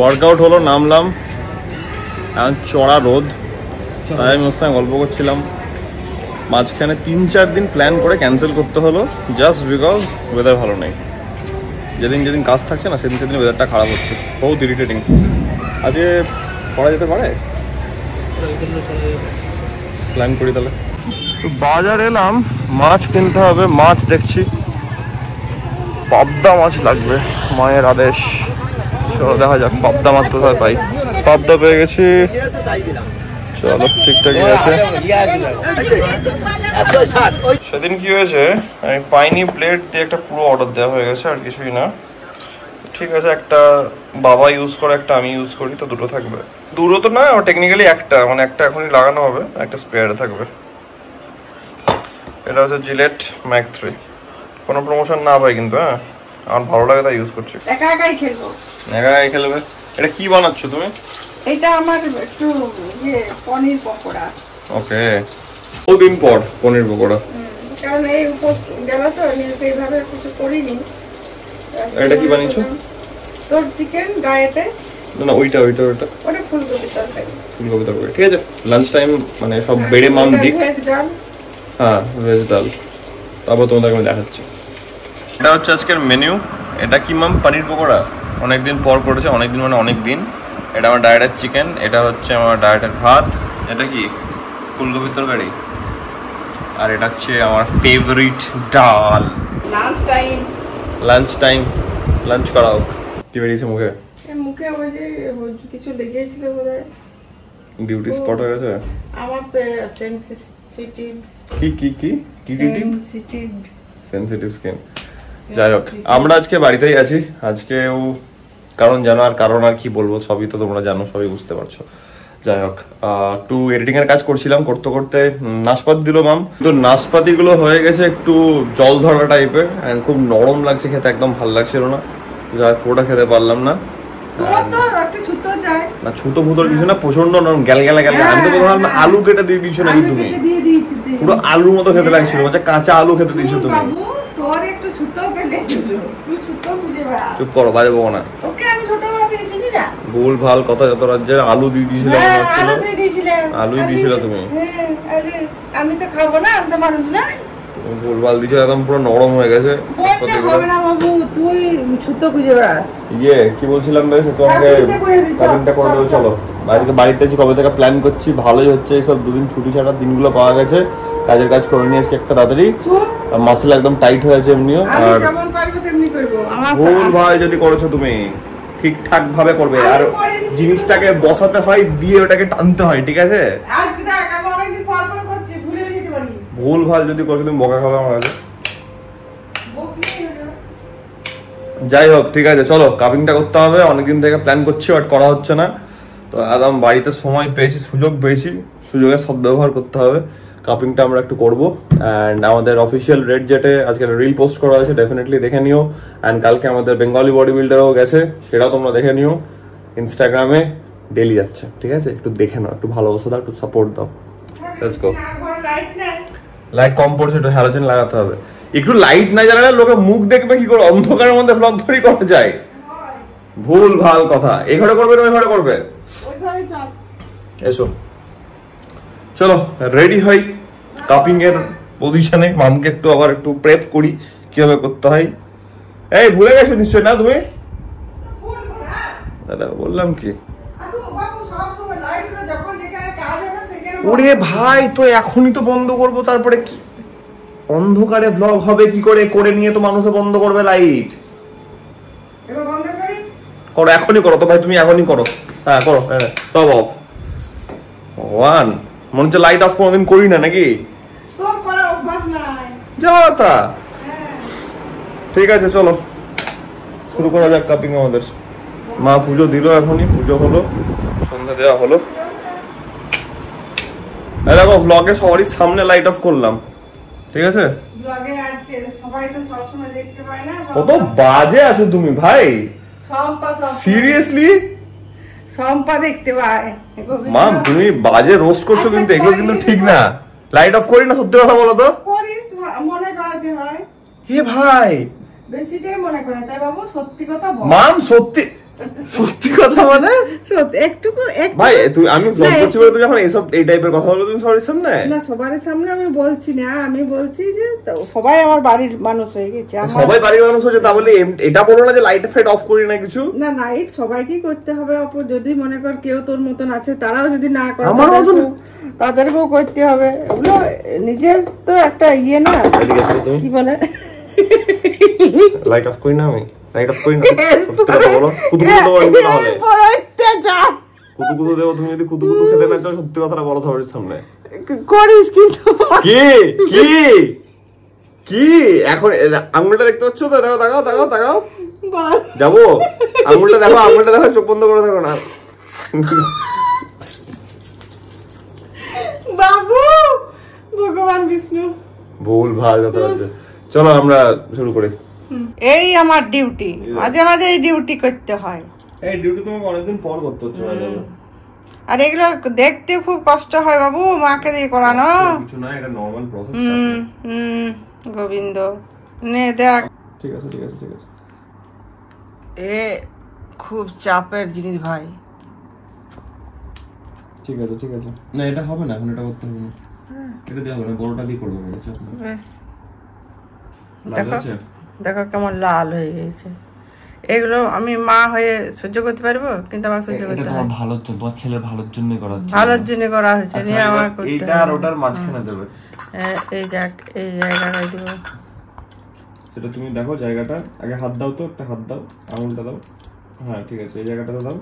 Workout হলো, নামলাম, এখন চড়া রোদ, তাই আমি ওর সঙ্গে গল্প করছিলাম। মাঝখানে 3-4 দিন প্ল্যান করে ক্যান্সেল করতে হলো জাস্ট বিকজ ওয়েদার ভালো নেই। যেদিন যেদিন কাজ থাকছে না সেদিন সেদিন ওয়েদারটা খারাপ হচ্ছে, বহুত ইরিটেটিং। আজকে করা যেতে পারে, প্ল্যান করি তাহলে। তো বাজার এলাম, মাছ কিনতে হবে। মাছ দেখছি পাবদা মাছ লাগবে, মায়ের আদেশ। চলো দেখা যাক পাবদা মাছ কোথায় পাই। পাবদা পেয়ে গেছি, চলো ঠিকঠাকই আছে। সেদিন কি হয়েছে, আমি পাইনি প্লেট দিয়ে একটা পুরো অর্ডার দেওয়া হয়ে গেছে, আর কিছুই না। ঠিক আছে, একটা বাবা ইউজ করে, একটা আমি ইউজ করি, তো দুটো থাকবে। দুটো তো না, টেকনিক্যালি একটা, মানে একটা এখনই লাগানো হবে, একটা স্পেয়ারে থাকবে। এটা হচ্ছে জিলেট ম্যাক 3, কোনো প্রমোশন না ভাই, কিন্তু হ্যাঁ আমার ভালো লাগে তাই ইউজ করছি। একা একাই খেলবো, একা একাই খেলবে। এটা কি বানাচ্ছো তুমি? এটা আমার একটু পনির পকোড়া। ওকে, দুদিন পর পনির পকোড়া, কারণ এই উপোস গেল তো এইভাবে কিছু করিনি। এটা কি বানিয়েছো? তোর চিকেন ডায়েটে না ওইটা ওইটা ওইটা ওটা ফুলকপি তরকারি। ফুলকপি তরকারি, ঠিক আছে। লাঞ্চ টাইম মানে সব বেড়ে মাম দিক। ভেজ ডাল, হ্যাঁ ভেজ ডাল। তারপর তোমাদেরকে আমি দেখাচ্ছি। এটা হচ্ছে আজকের মেনু। এটা কি মাম? পনির পকোড়া। অনেকদিন পর করেছে, অনেকদিন মানে অনেক দিন। এটা আমার ডায়েটের চিকেন, এটা হচ্ছে আমার ডায়েটের ভাত, এটা কি ফুলকপির তরকারি, আর এটা হচ্ছে আমার ফেভারিট ডাল। লাঞ্চ টাইম লাঞ্চ করাও। কি বেরিয়েছে মুখে? মুখে ওই যে কিছু লেগেছিল বোধহয়, ডিউটি স্পট হয়ে গেছে আমার তো সেনসিটিভ। কি কি কি কি সেনসিটিভ স্কিন। যাই হোক, আমরা আজকে বাড়িতেই আছি আজকেও, কারণ জানো, আর কারণ আর কি বলবো, সবই তো তোমরা জানো, সবই বুঝতে পারছো। যাই হোক, একটু এডিটিং এর কাজ করছিলাম, করতে করতে নাশপাতি দিল মাম, কিন্তু নাশপাতি গুলো হয়ে গেছে একটু জল ধরা টাইপের, এন্ড খুব নরম লাগছে খেতে, একদম ভালো লাগছিল না। যাই পুরোটা খেতে পারলাম না। না ছুতো ফুতোর কিছু না, প্রচন্ড নরম, গ্যাল গ্যালা গ্যাল। আমি তো বললাম আলু কেটে দিয়ে দিচ্ছ নাকি তুমি, পুরো আলুর মতো খেতে লাগছিল, কাঁচা আলু খেতে দিচ্ছ তুমি। চুপ করো, বাজে বকো না। ভুল ভাল কথা, যত রাজ্যের আলু দিয়ে দিয়েছিল, আলুই দিয়েছিল তুমি। আমি তো খাবো না, আমি তো মানুষ না। ভুলভাল দিয়েছো, একদম পুরো নরম হয়ে গেছে। তুই ছুতো খুঁজে বেড়াস। ইয়ে কি বলছিলাম বেশ, তোমাকে কাটিংটা করে দেবো। চলো বাড়িতে আছি, কবে থেকে প্ল্যান করছি, ভালোই হচ্ছে। এইসব দুদিন ছুটি ছাড়া দিনগুলো পাওয়া গেছে, কাজের কাজ করে নিয়ে আজকে একটা তাড়াতাড়ি। মাসেল একদম টাইট হয়ে আছে এমনিও। আর ভুল ভাই যদি করেছো তুমি, ঠিকঠাক ভাবে করবে, আর জিনিসটাকে বসাতে হয়, দিয়ে ওটাকে টানতে হয়, ঠিক আছে? ভুল ভাল যদি করছো তুমি, বকা খাবে আমার কাছে। যাই হোক, ঠিক আছে, চলো কাপিংটা করতে হবে। অনেকদিন থেকে প্ল্যান করছি, বাট করা হচ্ছে না। তো একদম বাড়িতে সময় পেয়েছি, সুযোগ পেয়েছি, সুযোগের সদ্ব্যবহার করতে হবে। কাপিংটা আমরা একটু করবো। অ্যান্ড আমাদের অফিসিয়াল রেড জেটে আজকে রিল পোস্ট করা হয়েছে, ডেফিনেটলি দেখে নিও। অ্যান্ড কালকে আমাদের বেঙ্গলি বডি বিল্ডারও গেছে, সেটাও তোমরা দেখে নিও। ইনস্টাগ্রামে ডেলি যাচ্ছে, ঠিক আছে? একটু দেখে নাও, একটু ভালোবাসা দাও, একটু সাপোর্ট দাও। Let's go. লাইট কম পড়ছে, একটু হ্যালোজেন লাগাতে হবে। একটু লাইট না জ্বালালে লোকে মুখ দেখবে কি করে? অন্ধকারের মধ্যে ব্লগ ধরি করা যায়? ভুল ভাল কথা। এই ঘরে করবে না ওই ঘরে করবে? এসো চলো রেডি হই কাপিং এর পজিশনে। মামকে একটু আবার একটু প্রেপ করি কিভাবে করতে হয়। এই ভুলে গেছো নিশ্চয় না তুমি? দাদা বললাম কি, ওরে ভাই তো এখনই তো বন্ধ করবো, তারপরে কি অন্ধকারে ব্লগ হবে কি করে? করে নিয়ে তো মানুষে বন্ধ করবে লাইট। করো এখনই করো তো ভাই, তুমি এখনই করো। হ্যাঁ করো, সব অফ। ওয়ান মনে হচ্ছে লাইট অফ কোনোদিন করি না নাকি? যাও তা, ঠিক আছে চলো শুরু করা যাক কাপিং আমাদের। মা পুজো দিল, এখনই পুজো হলো, সন্ধ্যা দেওয়া হলো। দেখো ব্লগে সবারই সামনে লাইট অফ করলাম, ঠিক আছে? কত বাজে আছো তুমি ভাই, সিরিয়াসলি? সম্পা দেখতে পায় মাম, তুমি বাজে রোস্ট করছো কিন্তু, এগুলো কিন্তু ঠিক না। লাইট অফ করি না, সত্যি কথা বলো তো। মনে করাতে হয়। হে ভাই বেশিটাই মনে করে তাই বাবু, সত্যি কথা বল। মাম সত্যি সত্যি কথা মানে একটুকু ভাই তুই আমি ব্লগ করছি বলে তুই যখন এই টাইপের কথা বলো তুমি সবার সামনে না, সবার সামনে আমি বলছি না, আমি বলছি যে সবাই আমার বাড়ির মানুষ হয়ে গেছে। সবাই বাড়ির মানুষ হয়েছে তা বলে এটা বলো না যে লাইট ফাইট অফ করি না কিছু। না, লাইট সবাইকেই করতে হবে অপু, যদি মনে কর কেউ তোর মতন আছে, তারাও যদি না করে আমার মতন তাদেরকেও করতে হবে। ওগুলো নিজের তো একটা ইয়ে না, কি বলে, লাইট অফ করি না আমি, লাইট অফ করি না। সত্যি কথা বলো, কুতুকুতু দেবো আমি না হলে কুতুকুতু দেবো। তুমি যদি কুতুকুতু খেতে না চাও সত্যি কথাটা বলো সবার সামনে করিস কিন্তু। কি কি কি এখন আঙুলটা দেখতে পাচ্ছ তো? দেখো, তাকাও তাকাও তাকাও, যাবো। আঙুলটা দেখো, আঙুলটা দেখো, চোখ বন্ধ করে দেখো না। বাবু, ভগবান বিষ্ণু, ভুল ভাল যত হচ্ছে। চলো আমরা শুরু করি। এই আমার ডিউটি, মাঝে মাঝে এই ডিউটি করতে হয়। এই ডিউটি তোমাকে অনেকদিন পর করতে হচ্ছে ম্যাডাম। আর এগুলো দেখতে খুব কষ্ট হয় বাবু, মাকে দিয়ে করানো। কিছু না, এটা নরমাল প্রসেস। গোবিন্দ নে দেখ। ঠিক আছে ঠিক আছে ঠিক আছে। এ খুব চাপের জিনিস ভাই। ঠিক আছে ঠিক আছে। না এটা হবে না, এখন এটা করতে হবে না, এটা দিয়ে হবে না, বড়টা দিয়ে করবো। বেশ, দেখো দেখো কেমন লাল হয়ে গেছে। এগুলো আমি মা হয়ে সহ্য করতে পারবো, কিন্তু আমার সহ্য করতে হয়। এটা ভালোর জন্য, তোমার ছেলের ভালোর জন্যই করা হচ্ছে। ভালোর জন্য করা হয়েছে, নিয়ে আমার করতে হবে। এইটা আর ওটার মাঝখানে দেবে। এই যাক, এই জায়গাটায় দিব। সেটা তুমি দেখো জায়গাটা, আগে হাত দাও তো, একটা হাত দাও, আঙুলটা দাও। হ্যাঁ ঠিক আছে, এই জায়গাটাতে দাও।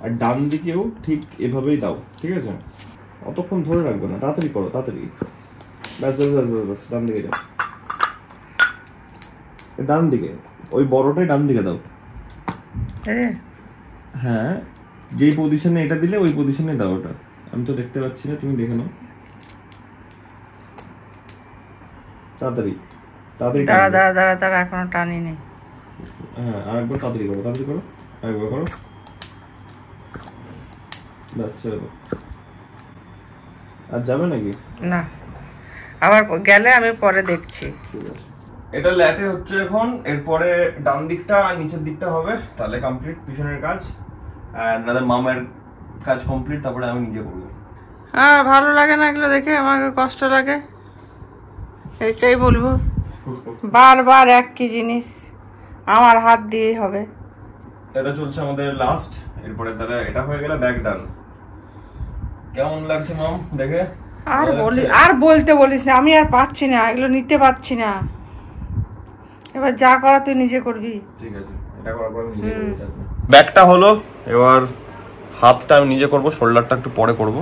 আর ডান দিকেও ঠিক এভাবেই দাও, ঠিক আছে? অতক্ষণ ধরে রাখবে না, তাড়াতাড়ি করো, তাড়াতাড়ি। ব্যাস ব্যাস ব্যাস ব্যাস ব্যাস, ডান দিকে যাও, ডান দিকে, ওই বড়টাই ডান দিকে দাও। হ্যাঁ, যেই পজিশনে এটা দিলে ওই পজিশনে দাও ওটা। আমি তো দেখতে পাচ্ছি না, তুমি দেখে নাও। তাড়াতাড়ি তাড়াতাড়ি, দাঁড়া দাঁড়া দাঁড়া দাঁড়া, এখনো টানি নেই। হ্যাঁ আরেকবার তাড়াতাড়ি করো, তাড়াতাড়ি করো, আরেকবার করো, ব্যাস ছেড়ে দাও। আর যাবে নাকি? না, আবার গেলে আমি পরে দেখছি। ঠিক আছে, এটা ল্যাটে হচ্ছে এখন। এরপরে ডান দিকটা আর নিচের দিকটা হবে, তাহলে কমপ্লিট পিছনের কাজ। আর আমাদের মামার কাজ কমপ্লিট, তারপরে আমি নিজে করবো। আর ভালো লাগে না এগুলো দেখে, আমাকে কষ্ট লাগে, এইটাই বলবো। বারবার একই জিনিস, আমার হাত দিয়েই হবে। এটা চলছে আমাদের লাস্ট। এরপরে তাহলে এটা হয়ে গেলে ব্যাক ডান। কেমন লাগছে মাম দেখে? আর বলতে বলিস না, আমি আর পাচ্ছি না, এগুলো নিতে পারছি না। এবার যা করা তুই নিজে করবি। ঠিক আছে, এটা করার পর আমি নিজে করব। ব্যাকটা হলো, এবার হাতটা আমি নিজে করব, শোল্ডারটা একটু পরে করব।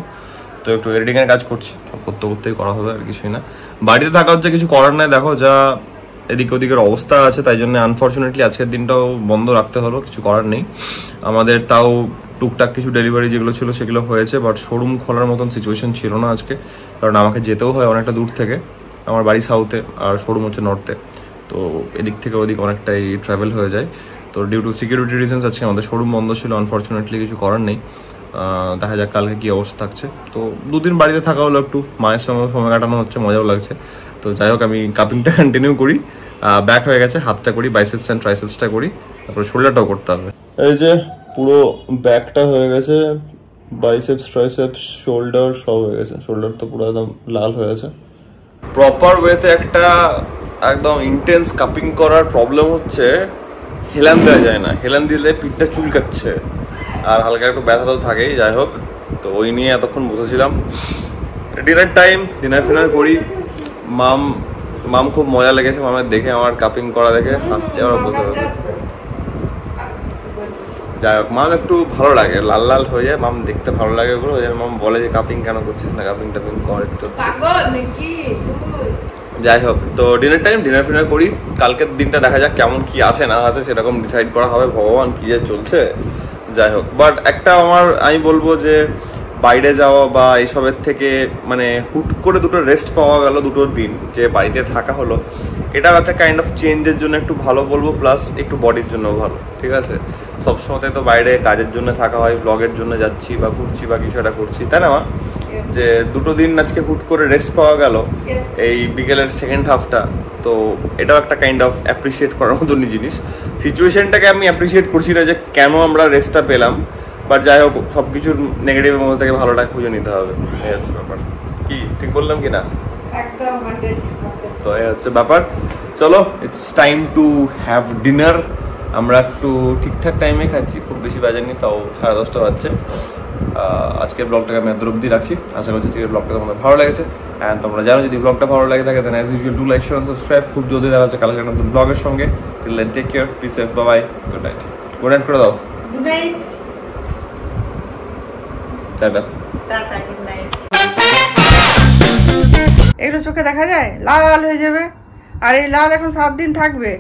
তো একটু এডিটিং এর কাজ করছি, করতে করতেই করা হবে, আর কিছুই না। বাড়িতে থাকা হচ্ছে, কিছু করার নাই। দেখো যা এদিক ওদিকের অবস্থা আছে, তাই জন্য আনফর্চুনেটলি আজকের দিনটাও বন্ধ রাখতে হলো, কিছু করার নেই। আমাদের তাও টুকটাক কিছু ডেলিভারি যেগুলো ছিল সেগুলো হয়েছে, বাট শোরুম খোলার মতন সিচুয়েশন ছিল না আজকে, কারণ আমাকে যেতেও হয় অনেকটা দূর থেকে। আমার বাড়ি সাউথে আর শোরুম হচ্ছে নর্থে, তো এদিক থেকে ওদিক অনেকটাই ট্রাভেল হয়ে যায়। তো ডিউ টু সিকিউরিটি রিজনস আজকে আমাদের শোরুম বন্ধ ছিল, আনফর্চুনেটলি কিছু করার নেই। দেখা যাক কালকে কী অবস্থা থাকছে। তো দুদিন বাড়িতে থাকা হলো, একটু মায়ের সঙ্গে সময় কাটানো হচ্ছে, মজাও লাগছে। তো যাই হোক, আমি কাপিংটা কন্টিনিউ করি। ব্যাক হয়ে গেছে, হাতটা করি, বাইসেপস অ্যান্ড ট্রাইসেপসটা করি, তারপরে শোল্ডারটাও করতে হবে। এই যে পুরো ব্যাকটা হয়ে গেছে, বাইসেপস ট্রাইসেপস শোল্ডার সব হয়ে গেছে। শোল্ডার তো পুরো একদম লাল হয়ে গেছে। প্রপার ওয়েতে একটা একদম ইন্টেন্স কাপিং করার প্রবলেম হচ্ছে, হেলান দেওয়া যায় না। হেলান দিলে পিঠটা চুলকাচ্ছে আর হালকা একটু ব্যথা তো থাকেই। যাই হোক, তো ওই নিয়ে এতক্ষণ বসেছিলাম। ডিনার টাইম, ডিনার ফিনার করি। মাম খুব মজা লেগেছে, মামের দেখে, আমার কাপিং করা দেখে হাসছে আর বসে রয়েছে। যাই হোক, মাম একটু ভালো লাগে, লাল লাল হয়ে যায়, মাম দেখতে ভালো লাগে ওগুলো। ওই জন্য মাম বলে যে কাপিং কেন করছিস না, কাপিং টাপিং কর একটু। যাই হোক, তো ডিনার টাইম, ডিনার ফিনার করি। কালকের দিনটা দেখা যাক কেমন কি আসে না আসে, সেরকম ডিসাইড করা হবে, ভগবান কি যে চলছে। যাই হোক, বাট একটা আমি বলবো যে বাইরে যাওয়া বা এইসবের থেকে মানে হুট করে দুটো রেস্ট পাওয়া গেল, দুটো দিন যে বাড়িতে থাকা হলো, এটাও একটা কাইন্ড অফ চেঞ্জের জন্য একটু ভালো বলবো, প্লাস একটু বডির জন্য ভালো। ঠিক আছে, সবসময় তো বাইরে কাজের জন্য থাকা হয়, ব্লগের জন্য যাচ্ছি বা ঘুরছি বা কিছু একটা করছি, তাই না মা? যে দুটো দিন আজকে হুট করে রেস্ট পাওয়া গেল, এই বিকেলের সেকেন্ড হাফটা, তো এটাও একটা কাইন্ড অফ অ্যাপ্রিসিয়েট করার মতনই জিনিস। সিচুয়েশনটাকে আমি অ্যাপ্রিসিয়েট করছি না যে কেন আমরা রেস্টটা পেলাম, বাট যাই হোক সব কিছুর নেগেটিভের মধ্যে থেকে ভালোটা খুঁজে নিতে হবে, এই হচ্ছে ব্যাপার। কি ঠিক বললাম কি না? একদম 100%। তো এই হচ্ছে ব্যাপার। চলো, it's time to have dinner. আমরা একটু ঠিকঠাক টাইমে খাচ্ছি, খুব বেশি বাজেনি, তাও 10:30 বাজছে। আজকের ব্লগটাকে আমি এত অব্দি রাখছি। আশা করছি আজকের ব্লগটা তোমাদের ভালো লেগেছে। অ্যান্ড তোমরা জানো যদি ব্লগটা ভালো লাগে থাকে then as usual do like, share and subscribe. খুব জলদি দেখা হচ্ছে কালকে নতুন ব্লগের সঙ্গে। Till then take care, be safe, bye bye, good night. Good night করে দাও। Good night. Tata. Tata, good night. এগুলো চোখে দেখা যায়, লাল হয়ে যাবে, আর এই লাল এখন 7 দিন থাকবে।